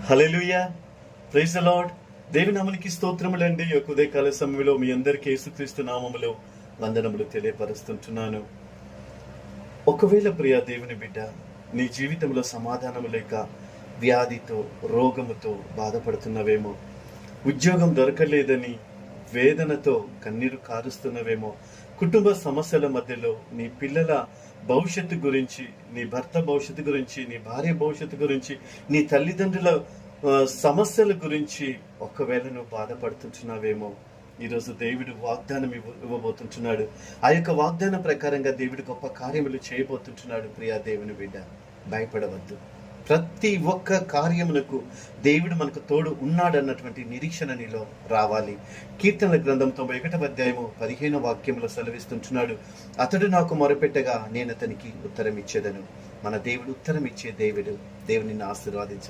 Hallelujah, praise the lord. దేవుని నామమునికి స్తోత్రములండి. ఈ యొక్క ఉదయకాల సమయంలో మీ అందరికీ యేసుక్రీస్తు నామములో వందనములు తెలియపరుస్తుంటున్నాను. ఒకవేళ ప్రియ దేవుని బిడ్డ, నీ జీవితంలో సమాధానము లేక వ్యాధితో రోగముతో బాధపడుతున్నవేమో, ఉద్యోగం దొరకలేదని వేదనతో కన్నీరు కారుస్తున్నవేమో, కుటుంబ సమస్యల మధ్యలో నీ పిల్లల భవిష్యత్తు గురించి, నీ భర్త భవిష్యత్తు గురించి, నీ భార్య భవిష్యత్తు గురించి, నీ తల్లిదండ్రుల సమస్యల గురించి ఒకవేళ నువ్వు బాధపడుతుంటున్నావేమో, ఈరోజు దేవుడు వాగ్దానం ఇవ్వబోతుంటున్నాడు. ఆ యొక్క వాగ్దానం ప్రకారంగా దేవుడు గొప్ప కార్యములు చేయబోతుంటున్నాడు. ప్రియా దేవుని బిడ్డ, భయపడవద్దు. ప్రతి ఒక్క కార్యమునకు దేవుడు మనకు తోడు ఉన్నాడన్నటువంటి నిరీక్షణ నీలో రావాలి. కీర్తనల గ్రంథం 91వ అధ్యాయము 15వ వాక్యంలో సెలవిస్తుంటున్నాడు, అతడు నాకు మొరపెట్టగా నేను అతనికి ఉత్తరం ఇచ్చేదను. మన దేవుడు ఉత్తరం ఇచ్చే దేవుడు. దేవుని ఆశీర్వాదించు.